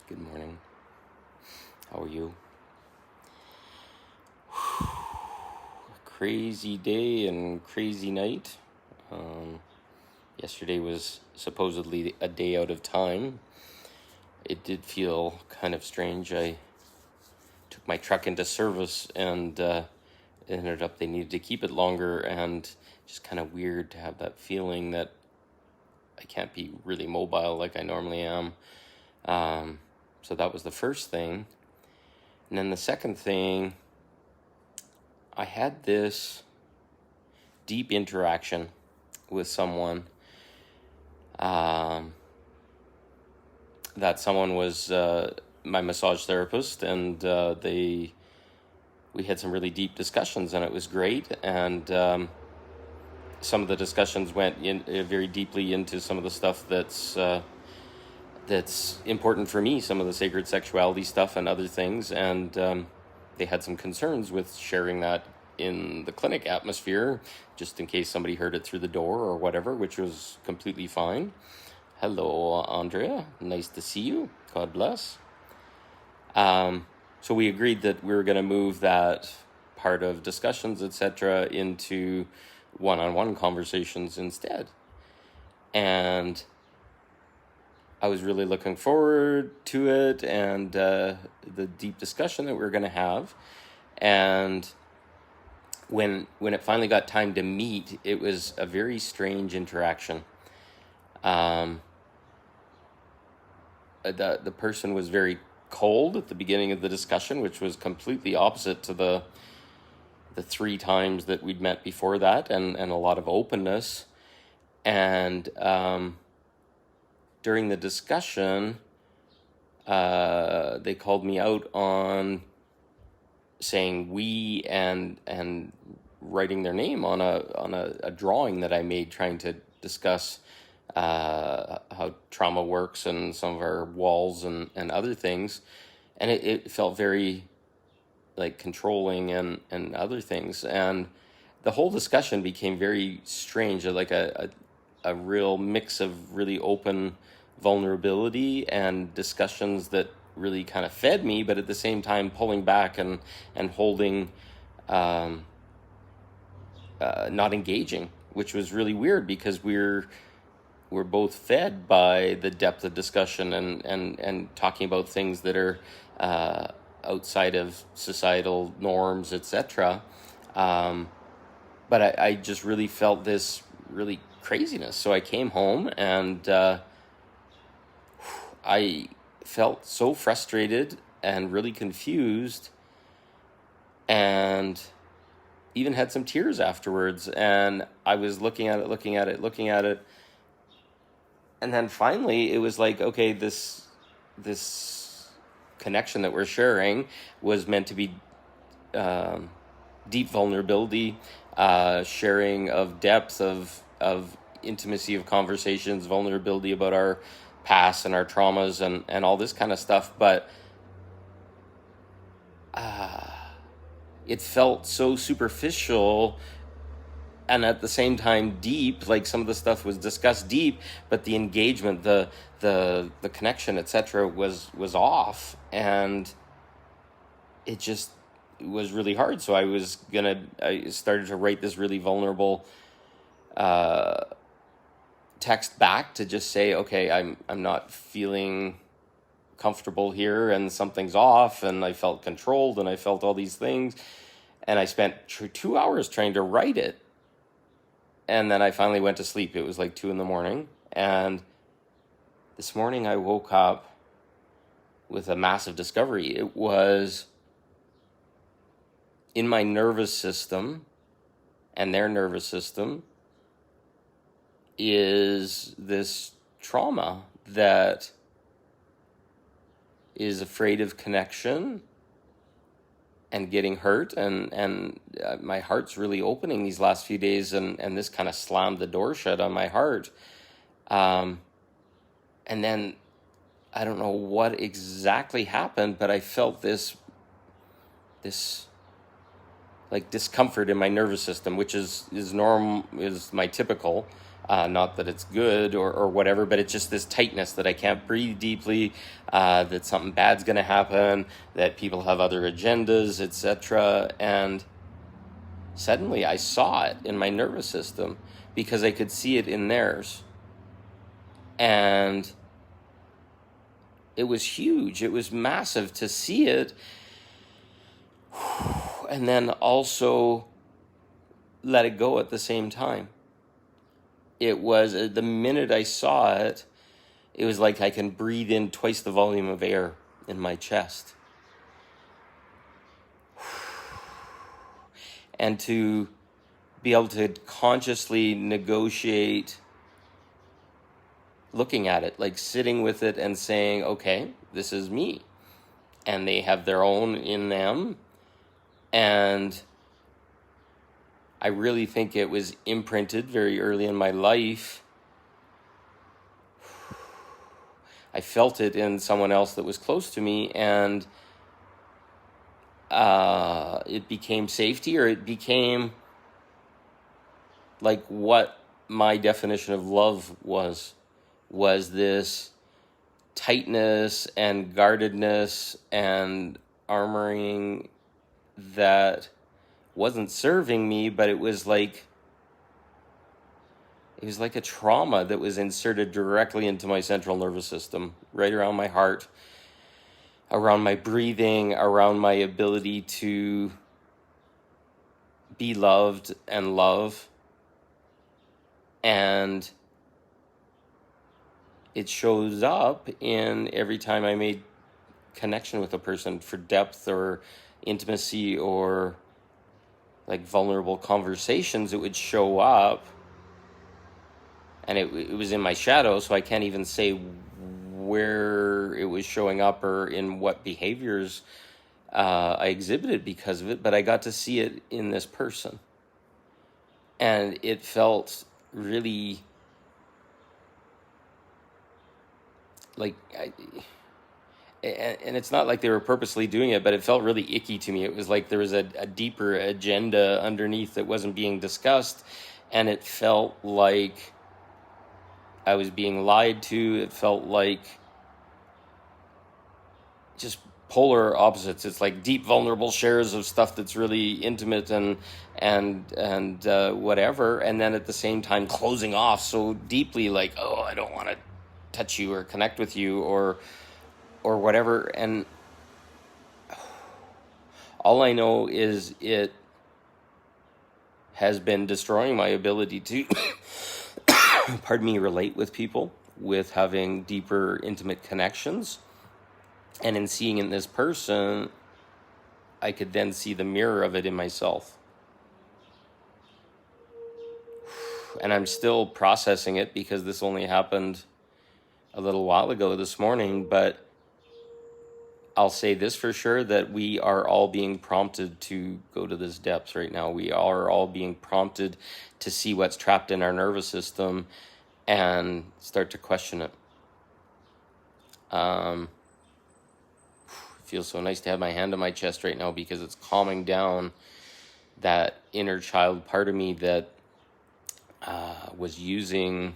Good morning. How are you? Crazy day and crazy night. Yesterday was supposedly a day out of time. It did feel kind of strange. I took my truck into service and it ended up they needed to keep it longer, and just kind of weird to have that feeling that I can't be really mobile like I normally am. So that was the first thing. And then the second thing, I had this deep interaction with someone. That someone was my massage therapist, and we had some really deep discussions, and it was great. And some of the discussions went very deeply into some of the stuff that's important for me, some of the sacred sexuality stuff and other things. And they had some concerns with sharing that in the clinic atmosphere, just in case somebody heard it through the door or whatever, which was completely fine. Hello, Andrea. Nice to see you. God bless. So we agreed that we were going to move that part of discussions, etc., into one-on-one conversations instead. And I was really looking forward to it, and the deep discussion that we were going to have. And when it finally got time to meet, it was a very strange interaction. The person was very cold at the beginning of the discussion, which was completely opposite to the 3 times that we'd met before that, and a lot of openness. And during the discussion, they called me out on saying we and writing their name on a drawing that I made, trying to discuss how trauma works and some of our walls and other things. And it felt very like controlling and other things. And the whole discussion became very strange, like a real mix of really open vulnerability and discussions that really kind of fed me, but at the same time pulling back and holding, not engaging, which was really weird, because we're both fed by the depth of discussion and talking about things that are outside of societal norms, etc. But I just really felt this really craziness. So I came home, and I felt so frustrated and really confused, and even had some tears afterwards. And I was looking at it. And then finally it was like, okay, this connection that we're sharing was meant to be deep vulnerability, sharing of depth, of intimacy of conversations, vulnerability about our past and our traumas and all this kind of stuff. But it felt so superficial, and at the same time deep. Like some of the stuff was discussed deep, but the engagement, the connection, etc., was off, and it just was really hard. So I started to write this really vulnerable text back to just say, okay, I'm not feeling comfortable here, and something's off, and I felt controlled, and I felt all these things. And I spent 2 hours trying to write it. And then I finally went to sleep. It was like 2 a.m. And this morning I woke up with a massive discovery. It was in my nervous system, and their nervous system is this trauma that is afraid of connection and getting hurt, and my heart's really opening these last few days, and this kind of slammed the door shut on my heart. And then I don't know what exactly happened, but I felt this like discomfort in my nervous system, which is my typical. Not that it's good or whatever, but it's just this tightness that I can't breathe deeply, that something bad's going to happen, that people have other agendas, etc. And suddenly I saw it in my nervous system because I could see it in theirs. And it was huge. It was massive to see it. And then also let it go at the same time. It was, the minute I saw it, it was like I can breathe in twice the volume of air in my chest. And to be able to consciously negotiate looking at it, like sitting with it and saying, okay, this is me. And they have their own in them. And I really think it was imprinted very early in my life. I felt it in someone else that was close to me, and it became safety, or it became like what my definition of love was this tightness and guardedness and armoring that wasn't serving me, but it was like a trauma that was inserted directly into my central nervous system, right around my heart, around my breathing, around my ability to be loved and love. And it shows up in every time I made connection with a person for depth or intimacy or like vulnerable conversations. It would show up, and it was in my shadow, so I can't even say where it was showing up or in what behaviors I exhibited because of it, but I got to see it in this person. And it felt really like, and it's not like they were purposely doing it, but it felt really icky to me. It was like there was a deeper agenda underneath that wasn't being discussed, and it felt like I was being lied to. It felt like just polar opposites. It's like deep, vulnerable shares of stuff that's really intimate and whatever, and then at the same time closing off so deeply, like, oh, I don't want to touch you or connect with you or whatever. And all I know is it has been destroying my ability to relate with people, with having deeper, intimate connections. And in seeing in this person, I could then see the mirror of it in myself. And I'm still processing it because this only happened a little while ago this morning, but I'll say this for sure, that we are all being prompted to go to this depth right now. We are all being prompted to see what's trapped in our nervous system and start to question it. It feels so nice to have my hand on my chest right now because it's calming down that inner child part of me that was using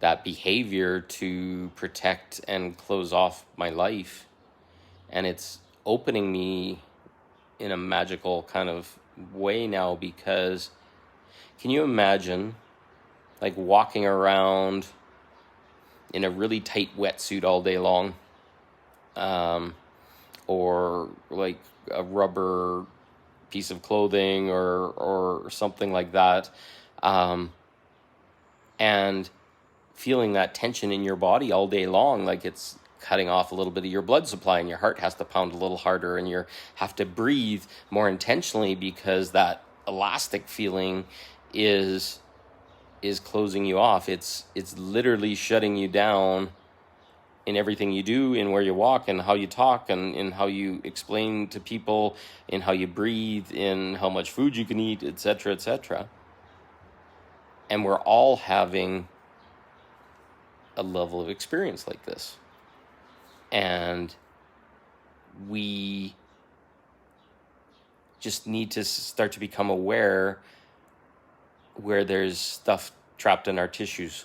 that behavior to protect and close off my life. And it's opening me in a magical kind of way now, because can you imagine like walking around in a really tight wetsuit all day long, or like a rubber piece of clothing or something like that, and feeling that tension in your body all day long, like it's cutting off a little bit of your blood supply and your heart has to pound a little harder and you have to breathe more intentionally because that elastic feeling is closing you off. It's literally shutting you down in everything you do, in where you walk and how you talk and in how you explain to people, in how you breathe, in how much food you can eat, etc., etc. And we're all having a level of experience like this. And we just need to start to become aware where there's stuff trapped in our tissues.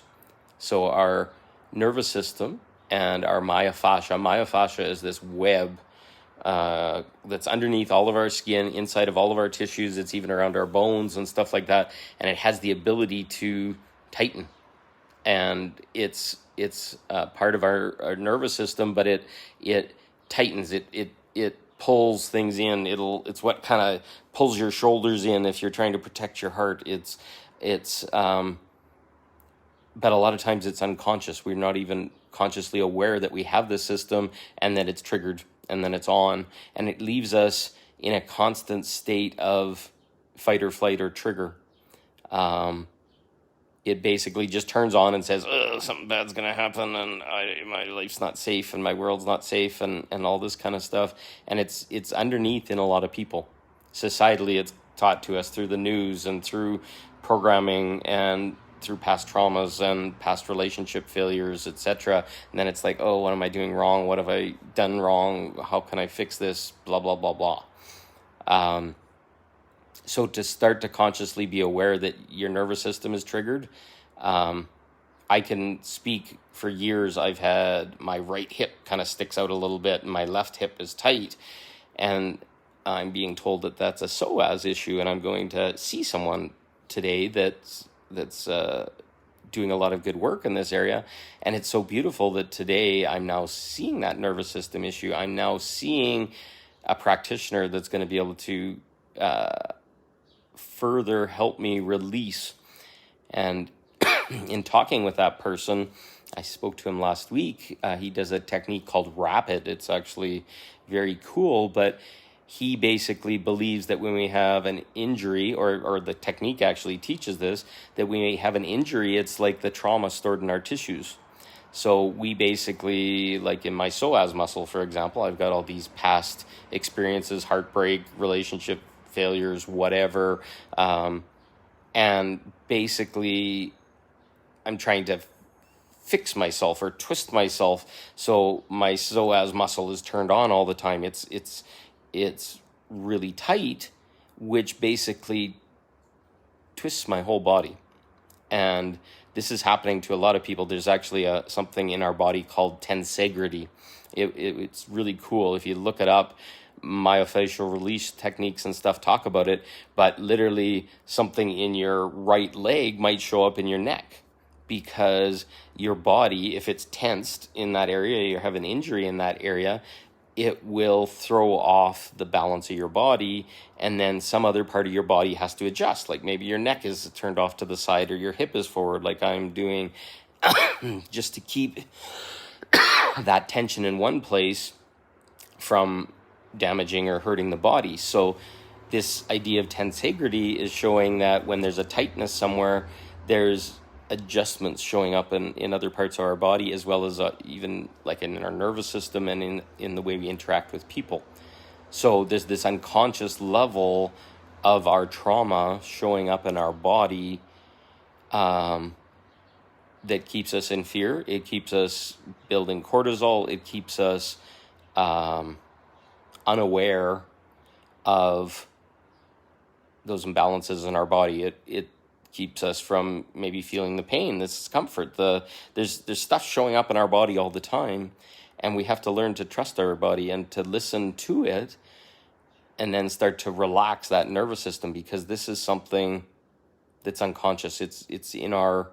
So our nervous system and our myofascia is this web that's underneath all of our skin, inside of all of our tissues. It's even around our bones and stuff like that. And it has the ability to tighten. And it's part of our nervous system, but it tightens. It pulls things in. It's what kind of pulls your shoulders in if you're trying to protect your heart. But a lot of times it's unconscious. We're not even consciously aware that we have this system and that it's triggered and then it's on, and it leaves us in a constant state of fight or flight or trigger. It basically just turns on and says, something bad's going to happen, and my life's not safe, and my world's not safe, and all this kind of stuff. And it's underneath in a lot of people. Societally, it's taught to us through the news and through programming and through past traumas and past relationship failures, etc. And then it's like, oh, what am I doing wrong? What have I done wrong? How can I fix this? Blah, blah, blah, blah. So to start to consciously be aware that your nervous system is triggered, I can speak for years. I've had my right hip kind of sticks out a little bit and my left hip is tight. And I'm being told that that's a psoas issue, and I'm going to see someone today that's doing a lot of good work in this area. And it's so beautiful that today I'm now seeing that nervous system issue. I'm now seeing a practitioner that's going to be able to further help me release. And in talking with that person, I spoke to him last week. He does a technique called Rapid. It's actually very cool, but he basically believes that when we have an injury, or the technique actually teaches this, that we may have an injury, it's like the trauma stored in our tissues. So we basically, like in my psoas muscle, for example, I've got all these past experiences, heartbreak, relationship failures, whatever. And basically, I'm trying to fix myself or twist myself so my psoas muscle is turned on all the time. It's really tight, which basically twists my whole body. And this is happening to a lot of people. There's actually something in our body called tensegrity. It's really cool. If you look it up, myofascial release techniques and stuff talk about it, but literally something in your right leg might show up in your neck, because your body, if it's tensed in that area, you have an injury in that area, it will throw off the balance of your body, and then some other part of your body has to adjust. Like maybe your neck is turned off to the side or your hip is forward, like I'm doing, just to keep that tension in one place from damaging or hurting the body. So this idea of tensegrity is showing that when there's a tightness somewhere, there's adjustments showing up in other parts of our body, as well as even like in our nervous system and in the way we interact with people. So there's this unconscious level of our trauma showing up in our body that keeps us in fear. It keeps us building cortisol. It keeps us unaware of those imbalances in our body. It keeps us from maybe feeling the pain, the discomfort. There's stuff showing up in our body all the time, and we have to learn to trust our body and to listen to it, and then start to relax that nervous system, because this is something that's unconscious. It's in our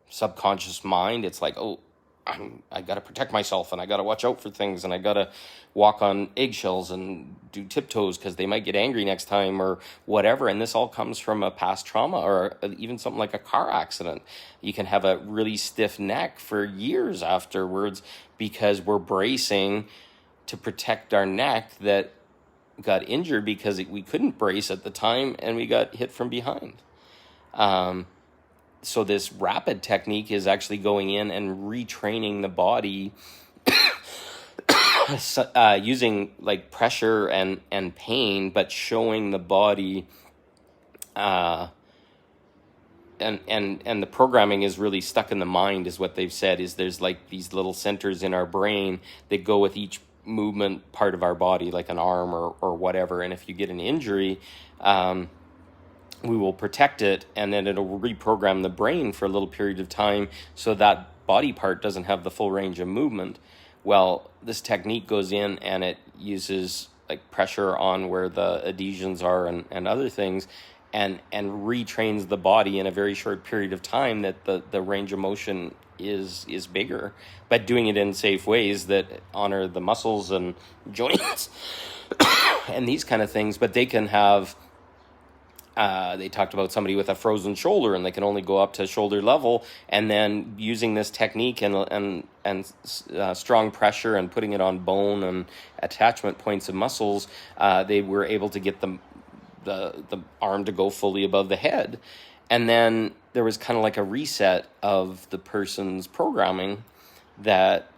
subconscious mind. It's like, oh, I got to protect myself, and I got to watch out for things, and I got to walk on eggshells and do tiptoes because they might get angry next time or whatever. And this all comes from a past trauma, or even something like a car accident. You can have a really stiff neck for years afterwards because we're bracing to protect our neck that got injured because we couldn't brace at the time and we got hit from behind. So this rapid technique is actually going in and retraining the body using like pressure and pain, but showing the body and the programming is really stuck in the mind, is what they've said. Is there's like these little centers in our brain that go with each movement part of our body, like an arm or whatever. And if you get an injury, we will protect it, and then it'll reprogram the brain for a little period of time so that body part doesn't have the full range of movement. Well, this technique goes in and it uses like pressure on where the adhesions are and other things, and retrains the body in a very short period of time, that the range of motion is bigger, but doing it in safe ways that honor the muscles and joints and these kind of things. But they can have they talked about somebody with a frozen shoulder and they can only go up to shoulder level, and then using this technique and strong pressure and putting it on bone and attachment points of muscles, they were able to get the arm to go fully above the head. And then there was kind of like a reset of the person's programming, that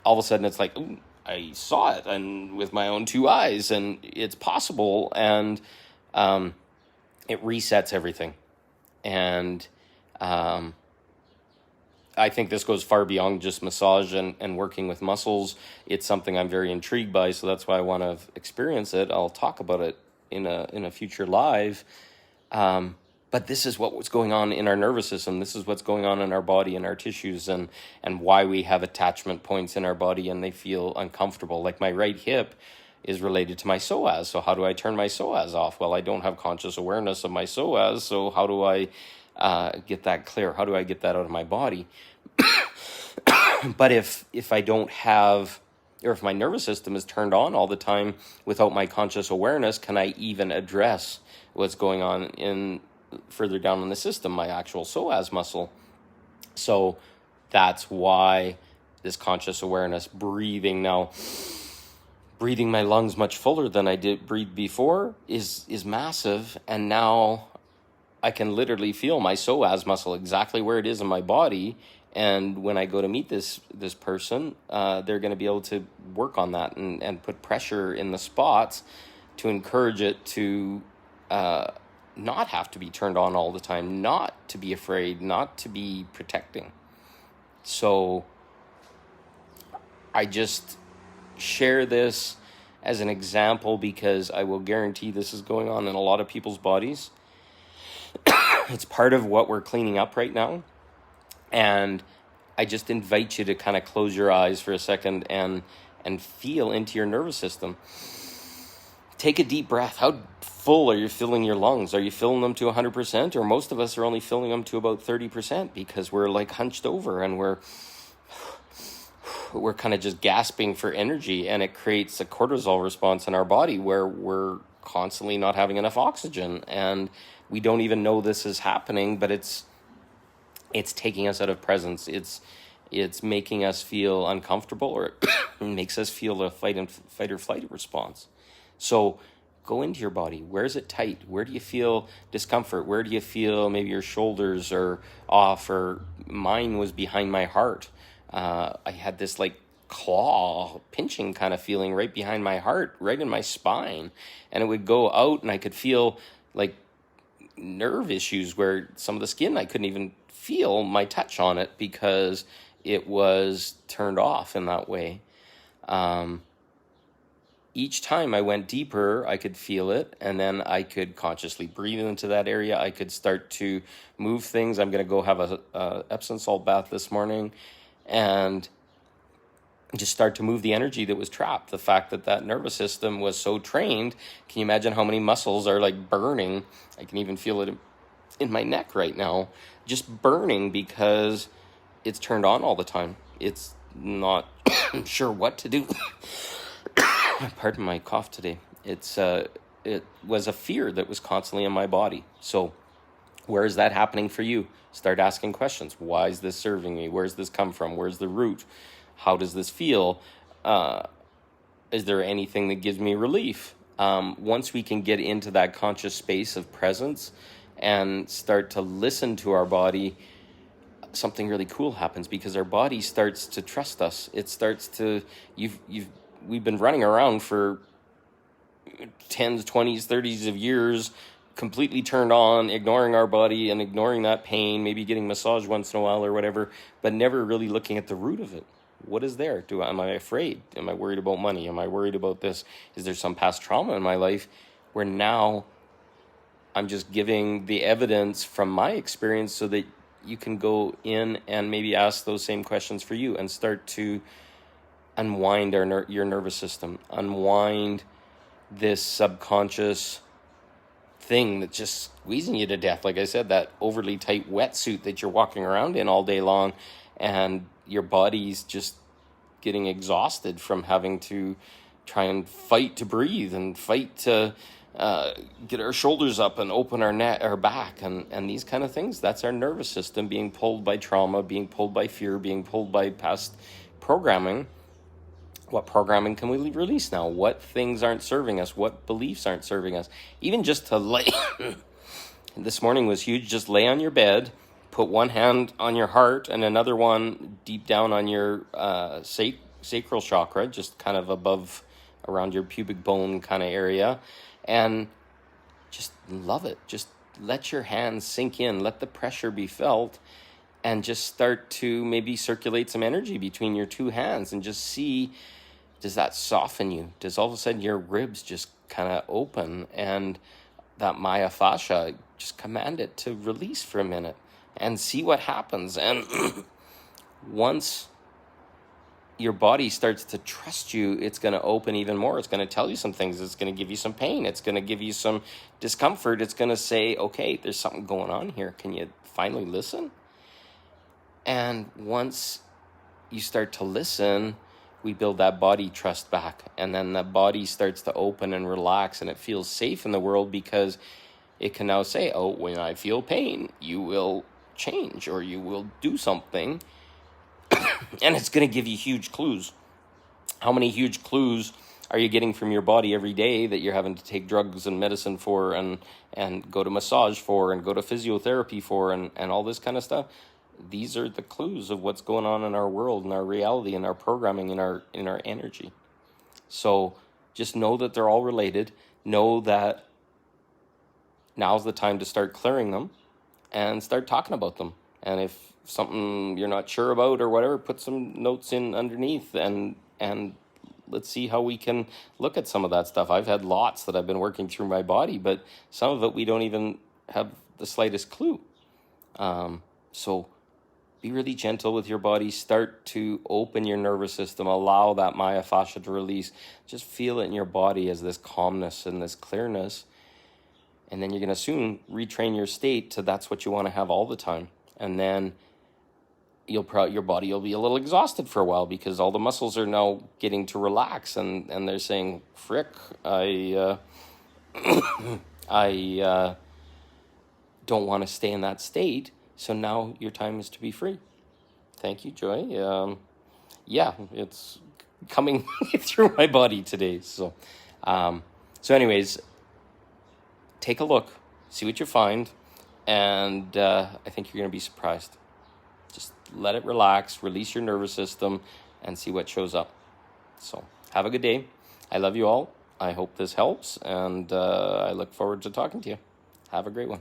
all of a sudden it's like, ooh, I saw it and with my own two eyes, and it's possible, and it resets everything. And I think this goes far beyond just massage and working with muscles. It's something I'm very intrigued by, so that's why I want to experience it. I'll talk about it in a future live. But this is what's going on in our nervous system. This is what's going on in our body and our tissues, and why we have attachment points in our body and they feel uncomfortable. Like my right hip is related to my psoas. So how do I turn my psoas off? Well, I don't have conscious awareness of my psoas. So how do I get that clear? How do I get that out of my body? But if I don't have, or if my nervous system is turned on all the time without my conscious awareness, can I even address what's going on in further down in the system, my actual psoas muscle? So that's why this conscious awareness, breathing now, breathing my lungs much fuller than I did breathe before, is massive. And now I can literally feel my psoas muscle exactly where it is in my body. And when I go to meet this person, they're going to be able to work on that and put pressure in the spots to encourage it to not have to be turned on all the time, not to be afraid, not to be protecting. So I just share this as an example because I will guarantee this is going on in a lot of people's bodies. It's part of what we're cleaning up right now. And I just invite you to kind of close your eyes for a second and feel into your nervous system. Take a deep breath. How full are you filling your lungs? Are you filling them to 100%? Or most of us are only filling them to about 30% because we're like hunched over and we're kind of just gasping for energy, and it creates a cortisol response in our body where we're constantly not having enough oxygen, and we don't even know this is happening, but it's taking us out of presence. It's making us feel uncomfortable, or it makes us feel a fight or flight response. So go into your body. Where is it tight? Where do you feel discomfort? Where do you feel maybe your shoulders are off, or mine was behind my heart. I had this like claw pinching kind of feeling right behind my heart, right in my spine, and it would go out and I could feel like nerve issues where some of the skin, I couldn't even feel my touch on it because it was turned off in that way. Each time I went deeper, I could feel it, and then I could consciously breathe into that area. I could start to move things. I'm going to go have a Epsom salt bath this morning and just start to move the energy that was trapped. The fact that nervous system was so trained, can you imagine how many muscles are like burning? I can even feel it in my neck right now, just burning because it's turned on all the time. It's not sure what to do. Pardon my cough today. It was a fear that was constantly in my body. So where is that happening for you? Start asking questions. Why is this serving me? Where's this come from? Where's the root? How does this feel? Is there anything that gives me relief? Once we can get into that conscious space of presence and start to listen to our body, something really cool happens because our body starts to trust us. It starts to, we've been running around for 10s, 20s, 30s of years, completely turned on, ignoring our body and ignoring that pain, maybe getting massage once in a while or whatever, but never really looking at the root of it. What is there? Am I afraid? Am I worried about money? Am I worried about this? Is there some past trauma in my life where now I'm just giving the evidence from my experience so that you can go in and maybe ask those same questions for you and start to unwind your nervous system, unwind this subconscious thing that's just squeezing you to death. Like I said, that overly tight wetsuit that you're walking around in all day long, and your body's just getting exhausted from having to try and fight to breathe and fight to get our shoulders up and open our back and these kind of things. That's our nervous system being pulled by trauma, being pulled by fear, being pulled by past programming. What programming can we release now? What things aren't serving us? What beliefs aren't serving us? Even just to lay, this morning was huge. Just lay on your bed, put one hand on your heart and another one deep down on your sacral chakra, just kind of above, around your pubic bone kind of area, and just love it. Just let your hands sink in, let the pressure be felt, and just start to maybe circulate some energy between your two hands and just see, does that soften you? Does all of a sudden your ribs just kind of open and that myofascia, just command it to release for a minute and see what happens. And once your body starts to trust you, it's going to open even more. It's going to tell you some things. It's going to give you some pain. It's going to give you some discomfort. It's going to say, okay, there's something going on here. Can you finally listen? And once you start to listen, we build that body trust back. And then the body starts to open and relax, and it feels safe in the world because it can now say, oh, when I feel pain, you will change or you will do something. And it's going to give you huge clues. How many huge clues are you getting from your body every day that you're having to take drugs and medicine for and go to massage for and go to physiotherapy for and all this kind of stuff? These are the clues of what's going on in our world, in our reality, in our programming, in our energy. So just know that they're all related. Know that now's the time to start clearing them and start talking about them. And if something you're not sure about or whatever, put some notes in underneath and let's see how we can look at some of that stuff. I've had lots that I've been working through my body, but some of it we don't even have the slightest clue. So be really gentle with your body. Start to open your nervous system. Allow that myofascia to release. Just feel it in your body as this calmness and this clearness. And then you're going to soon retrain your state to that's what you want to have all the time. And then your body will be a little exhausted for a while because all the muscles are now getting to relax and they're saying, frick, I don't want to stay in that state. So now your time is to be free. Thank you, Joy. Yeah, it's coming through my body today. So anyways, take a look, see what you find, and I think you're going to be surprised. Just let it relax, release your nervous system, and see what shows up. So have a good day. I love you all. I hope this helps, and I look forward to talking to you. Have a great one.